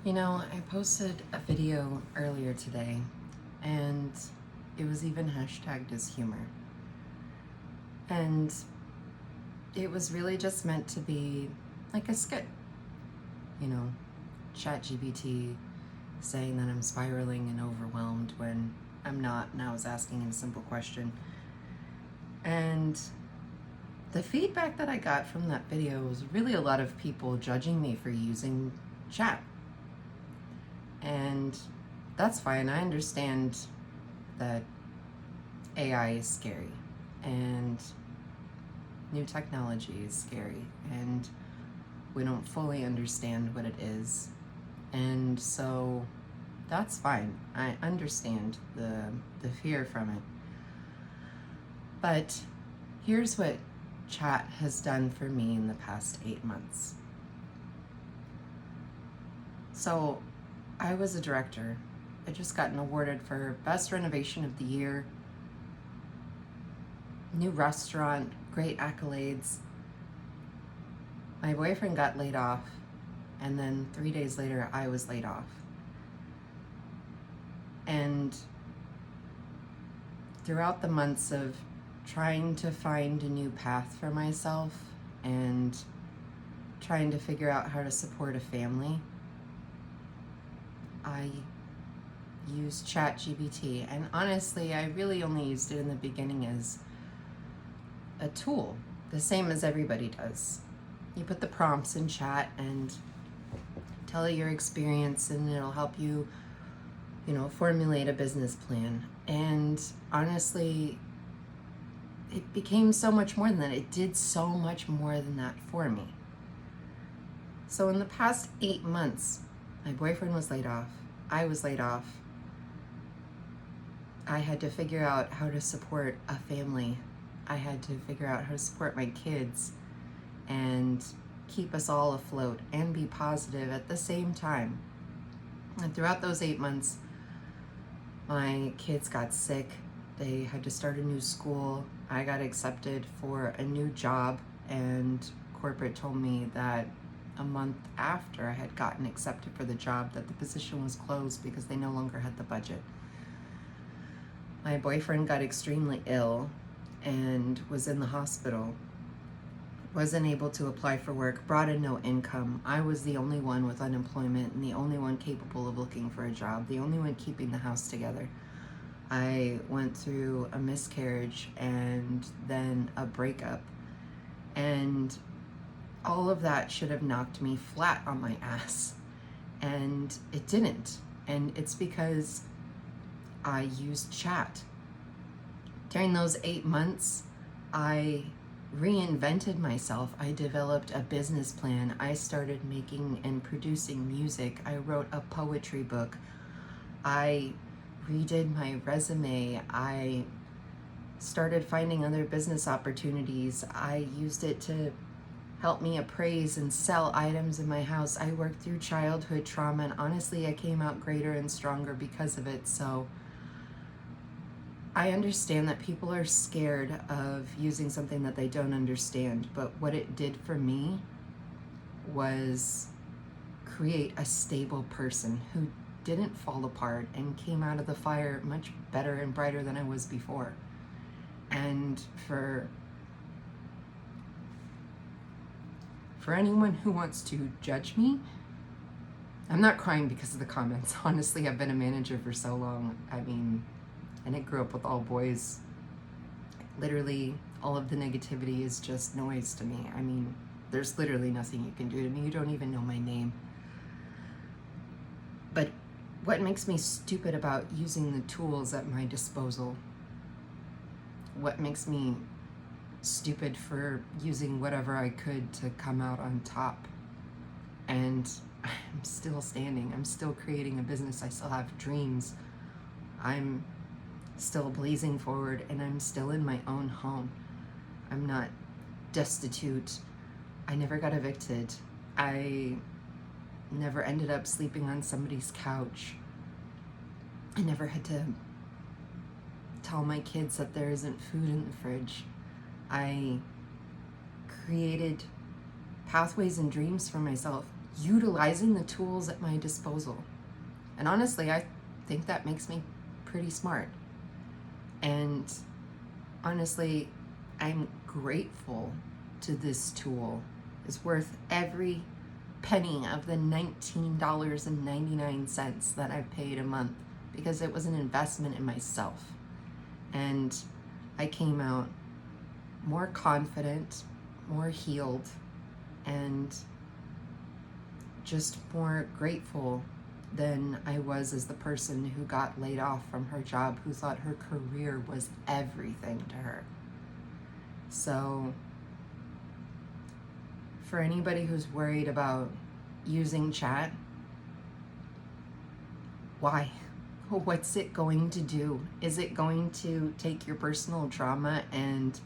You know, I posted a video earlier today and it was even hashtagged as humor. And it was really just meant to be like a skit. You know, Chat GPT saying that I'm spiraling and overwhelmed when I'm not, and I was asking a simple question. And the feedback that I got from that video was really a lot of people judging me for using chat. And that's fine. I understand that AI is scary and new technology is scary and we don't fully understand what it is. And so that's fine. I understand the fear from it. But here's what chat has done for me in the past 8 months. So I was a director. I just gotten awarded for Best Renovation of the Year, new restaurant, great accolades. My boyfriend got laid off, and then 3 days later, I was laid off. And throughout the months of trying to find a new path for myself and trying to figure out how to support a family, I used Chat GPT. And honestly, I really only used it in the beginning as a tool, the same as everybody does. You put the prompts in chat and tell it your experience and it'll help you, formulate a business plan. And honestly, it became so much more than that. It did so much more than that for me. So in the past 8 months, my boyfriend was laid off. I was laid off. I had to figure out how to support a family. I had to figure out how to support my kids and keep us all afloat and be positive at the same time. And throughout those 8 months, my kids got sick. They had to start a new school. I got accepted for a new job, and corporate told me that a month after I had gotten accepted for the job that the position was closed because they no longer had the budget. My boyfriend got extremely ill and was in the hospital. Wasn't able to apply for work, brought in no income. I was the only one with unemployment and the only one capable of looking for a job, the only one keeping the house together. I went through a miscarriage and then a breakup, and all of that should have knocked me flat on my ass, and it didn't. And it's because I used chat. During those 8 months, I reinvented myself. I developed a business plan. I started making and producing music. I wrote a poetry book. I redid my resume. I started finding other business opportunities. I used it to help me appraise and sell items in my house. I worked through childhood trauma, and honestly, I came out greater and stronger because of it. So I understand that people are scared of using something that they don't understand, but what it did for me was create a stable person who didn't fall apart and came out of the fire much better and brighter than I was before. And for anyone who wants to judge me, I'm not crying because of the comments. Honestly, I've been a manager for so long. And I grew up with all boys. Literally, all of the negativity is just noise to me. There's literally nothing you can do to me. You don't even know my name. But what makes me stupid about using the tools at my disposal? What makes me stupid for using whatever I could to come out on top? And I'm still standing. I'm still creating a business. I still have dreams. I'm still blazing forward, and I'm still in my own home. I'm not destitute. I never got evicted. I never ended up sleeping on somebody's couch. I never had to tell my kids that there isn't food in the fridge. I created pathways and dreams for myself utilizing the tools at my disposal. And honestly, I think that makes me pretty smart. And honestly, I'm grateful to this tool. It's worth every penny of the $19.99 that I paid a month, because it was an investment in myself. And I came out more confident, more healed, and just more grateful than I was as the person who got laid off from her job, who thought her career was everything to her. So for anybody who's worried about using chat, why? What's it going to do? Is it going to take your personal trauma and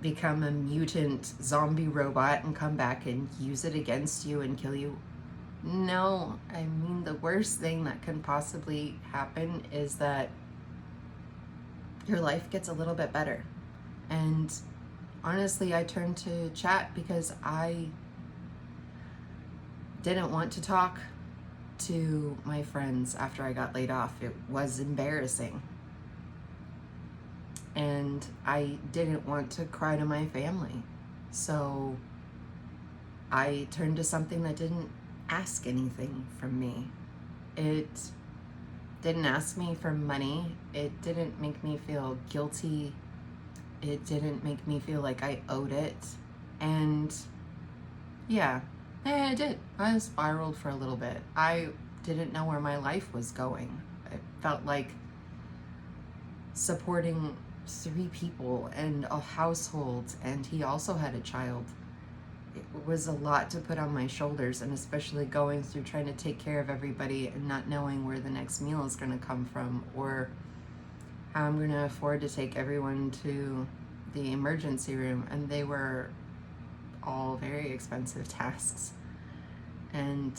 become a mutant zombie robot and come back and use it against you and kill you? No. I mean, the worst thing that can possibly happen is that your life gets a little bit better. And honestly, I turned to chat because I didn't want to talk to my friends after I got laid off. It was embarrassing. And I didn't want to cry to my family. So I turned to something that didn't ask anything from me. It didn't ask me for money. It didn't make me feel guilty. It didn't make me feel like I owed it. And yeah, I did. I spiraled for a little bit. I didn't know where my life was going. It felt like supporting 3 people and a household, and he also had a child. It was a lot to put on my shoulders, and especially going through trying to take care of everybody and not knowing where the next meal is going to come from, or how I'm going to afford to take everyone to the emergency room. And they were all very expensive tasks. And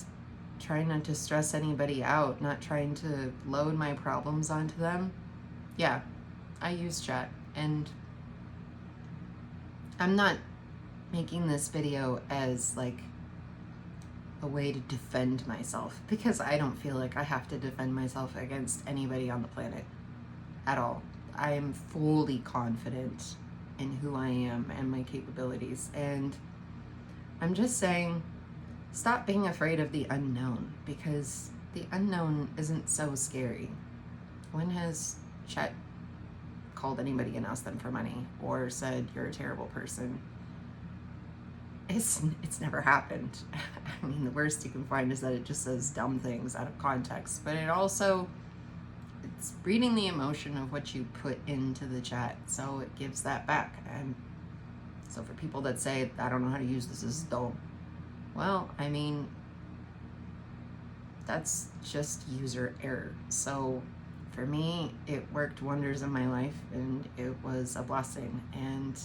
trying not to stress anybody out, not trying to load my problems onto them. Yeah, I use chat. And I'm not making this video as like a way to defend myself, because I don't feel like I have to defend myself against anybody on the planet at all. I am fully confident in who I am and my capabilities. And I'm just saying, stop being afraid of the unknown, because the unknown isn't so scary. When has Chat called anybody and asked them for money or said you're a terrible person? It's never happened. I mean, the worst you can find is that it just says dumb things out of context, but it's reading the emotion of what you put into the chat, so it gives that back. And so for people that say, I don't know how to use this is dumb, well, I mean, that's just user error. So for me, it worked wonders in my life, and it was a blessing. And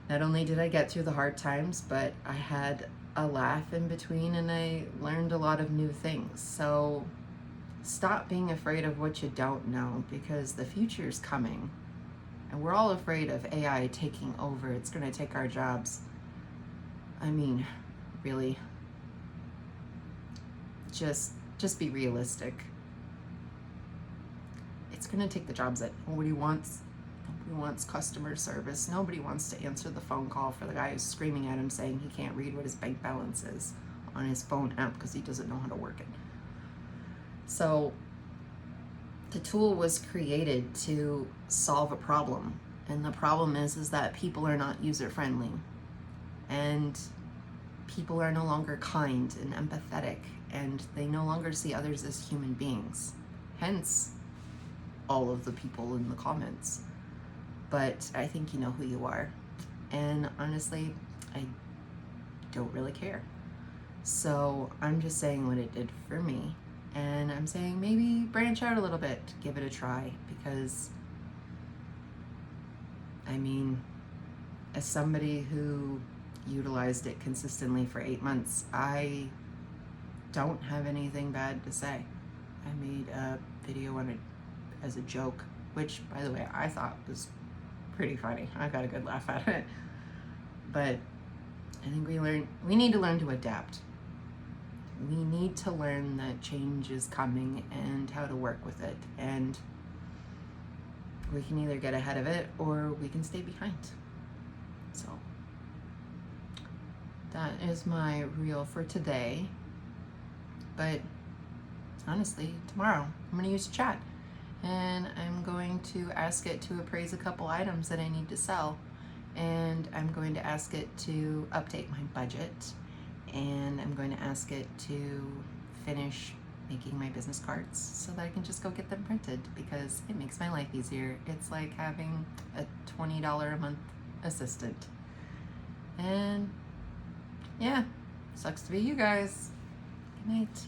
not only did I get through the hard times, but I had a laugh in between, and I learned a lot of new things. So stop being afraid of what you don't know, because the future's coming. And we're all afraid of AI taking over. It's going to take our jobs. I mean, really, just be realistic. It's going to take the jobs that nobody wants. Nobody wants customer service. Nobody wants to answer the phone call for the guy who's screaming at him saying he can't read what his bank balance is on his phone app because he doesn't know how to work it. So the tool was created to solve a problem. And the problem is that people are not user-friendly. And people are no longer kind and empathetic. And they no longer see others as human beings. Hence, all of the people in the comments. But I think you know who you are. And honestly, I don't really care. So I'm just saying what it did for me. And I'm saying maybe branch out a little bit, give it a try. Because, I mean, as somebody who utilized it consistently for 8 months, I don't have anything bad to say. I made a video on it as a joke, which, by the way, I thought was pretty funny. I got a good laugh out of it. But I think we need to learn to adapt. We need to learn that change is coming and how to work with it. And we can either get ahead of it or we can stay behind. So that is my reel for today. But honestly, tomorrow I'm going to use chat and I'm going to ask it to appraise a couple items that I need to sell. And I'm going to ask it to update my budget. And I'm going to ask it to finish making my business cards so that I can just go get them printed, because it makes my life easier. It's like having a $20 a month assistant. And yeah, sucks to be you guys. Good night.